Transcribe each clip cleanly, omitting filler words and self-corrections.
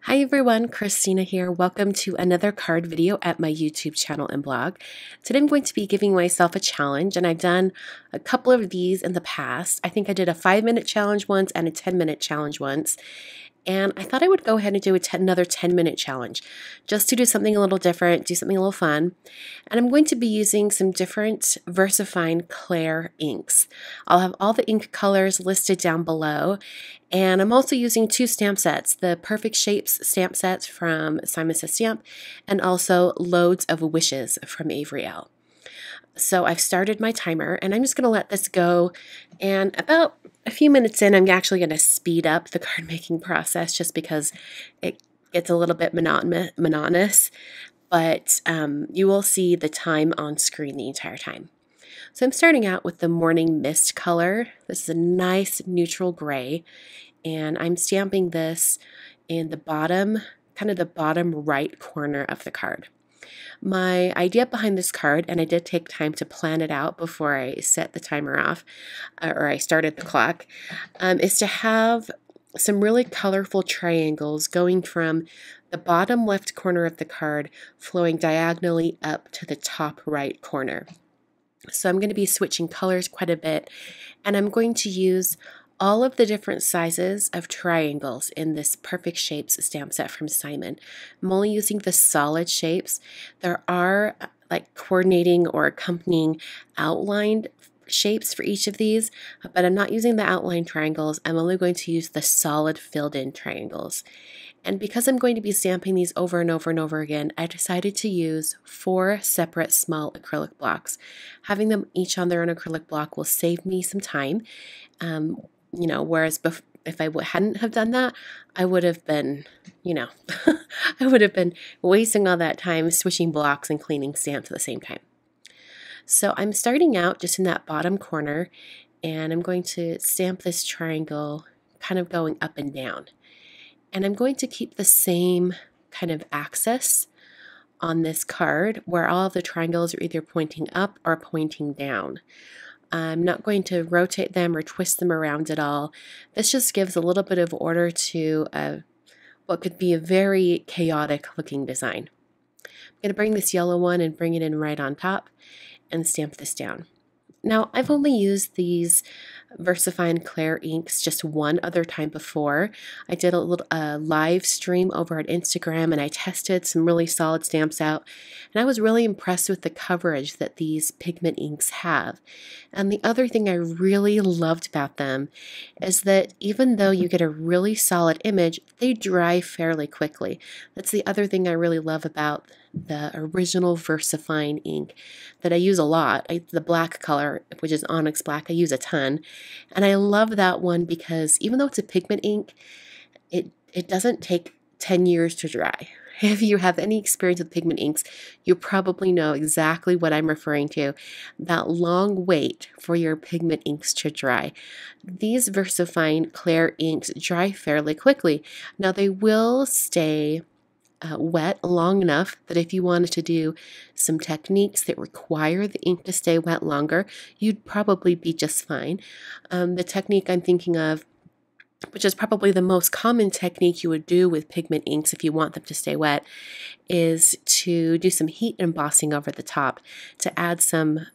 Hi everyone, Christina here. Welcome to another card video at my YouTube channel and blog. Today I'm going to be giving myself a challenge, and I've done a couple of these in the past. I think I did a 5-minute challenge once and a 10-minute challenge once. And I thought I would go ahead and do another 10-minute challenge just to do something a little different, do something a little fun. And I'm going to be using some different VersaFine Clair inks. I'll have all the ink colors listed down below. And I'm also using two stamp sets, the Perfect Shapes stamp sets from Simon Says Stamp and also Loads of Wishes from Avery Elle. So I've started my timer and I'm just going to let this go, and about a few minutes in I'm actually going to speed up the card making process just because it gets a little bit monotonous, but you will see the time on screen the entire time. So I'm starting out with the Morning Mist color. This is a nice neutral gray, and I'm stamping this in the bottom, kind of the bottom right corner of the card. My idea behind this card, and I did take time to plan it out before I set the timer off, or I started the clock, is to have some really colorful triangles going from the bottom left corner of the card flowing diagonally up to the top right corner. So I'm going to be switching colors quite a bit, and I'm going to use all of the different sizes of triangles in this Perfect Shapes stamp set from Simon. I'm only using the solid shapes. There are like coordinating or accompanying outlined shapes for each of these, but I'm not using the outline triangles. I'm only going to use the solid filled in triangles. And because I'm going to be stamping these over and over and over again, I decided to use 4 separate small acrylic blocks. Having them each on their own acrylic block will save me some time. Whereas if I hadn't have done that, I would have been, I would have been wasting all that time switching blocks and cleaning stamps at the same time. So I'm starting out just in that bottom corner, and I'm going to stamp this triangle kind of going up and down. And I'm going to keep the same kind of axis on this card where all of the triangles are either pointing up or pointing down. I'm not going to rotate them or twist them around at all. This just gives a little bit of order to what could be a very chaotic looking design. I'm going to bring this yellow one and bring it in right on top and stamp this down. Now, I've only used these VersaFine Clair inks just one other time before. I did a little live stream over at Instagram, and I tested some really solid stamps out, and I was really impressed with the coverage that these pigment inks have. And the other thing I really loved about them is that even though you get a really solid image, they dry fairly quickly. That's the other thing I really love about the original VersaFine ink that I use a lot. The black color, which is Onyx Black, I use a ton. And I love that one because even though it's a pigment ink, it doesn't take 10 years to dry. If you have any experience with pigment inks, you probably know exactly what I'm referring to, that long wait for your pigment inks to dry. These VersaFine Clair inks dry fairly quickly. Now they will stay wet long enough that if you wanted to do some techniques that require the ink to stay wet longer, you'd probably be just fine. The technique I'm thinking of, which is probably the most common technique you would do with pigment inks if you want them to stay wet, is to do some heat embossing over the top, to add some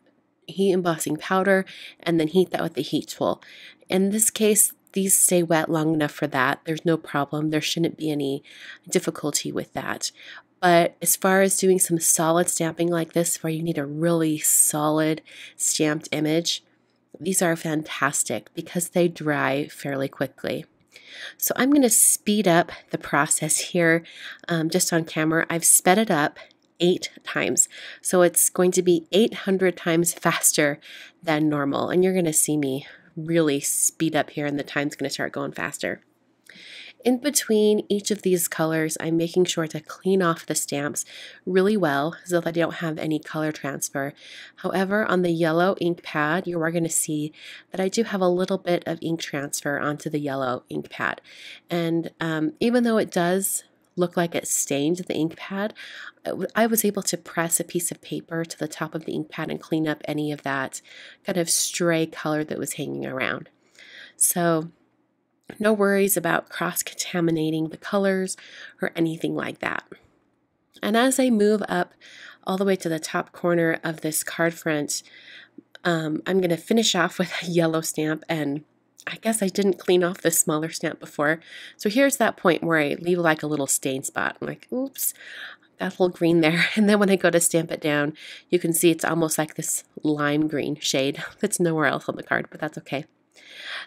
heat embossing powder and then heat that with the heat tool. In this case, these stay wet long enough for that. There's no problem. There shouldn't be any difficulty with that. But as far as doing some solid stamping like this, where you need a really solid stamped image, these are fantastic because they dry fairly quickly. So I'm going to speed up the process here just on camera. I've sped it up 8 times. So it's going to be 800 times faster than normal. And you're going to see me really speed up here, and the time's going to start going faster. In between each of these colors, I'm making sure to clean off the stamps really well so that I don't have any color transfer. However, on the yellow ink pad, you are going to see that I do have a little bit of ink transfer onto the yellow ink pad. And even though it does look like it stained the ink pad, I was able to press a piece of paper to the top of the ink pad and clean up any of that kind of stray color that was hanging around. So No worries about cross-contaminating the colors or anything like that. And as I move up all the way to the top corner of this card front, I'm going to finish off with a yellow stamp, and I guess I didn't clean off this smaller stamp before. So here's that point where I leave like a little stain spot. I'm like, oops, got a little green there. And then when I go to stamp it down, you can see it's almost like this lime green shade that's nowhere else on the card, but that's okay.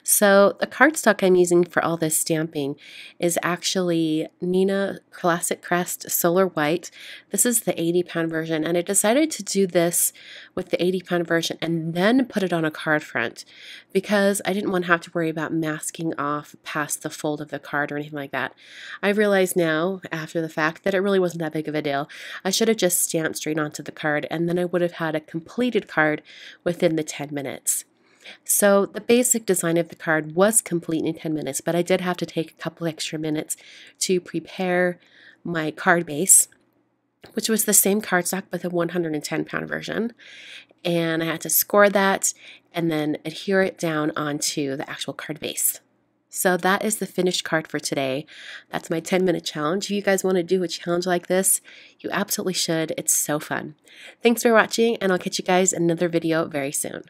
So the cardstock I'm using for all this stamping is actually Neenah Classic Crest Solar White. This is the 80-pound version, and I decided to do this with the 80-pound version and then put it on a card front because I didn't want to have to worry about masking off past the fold of the card or anything like that. I realize now, after the fact, that it really wasn't that big of a deal. I should have just stamped straight onto the card, and then I would have had a completed card within the 10 minutes. So the basic design of the card was complete in 10 minutes, but I did have to take a couple extra minutes to prepare my card base, which was the same cardstock but the 110-pound version. And I had to score that and then adhere it down onto the actual card base. So that is the finished card for today. That's my 10-minute challenge. If you guys want to do a challenge like this, you absolutely should. It's so fun. Thanks for watching, and I'll catch you guys in another video very soon.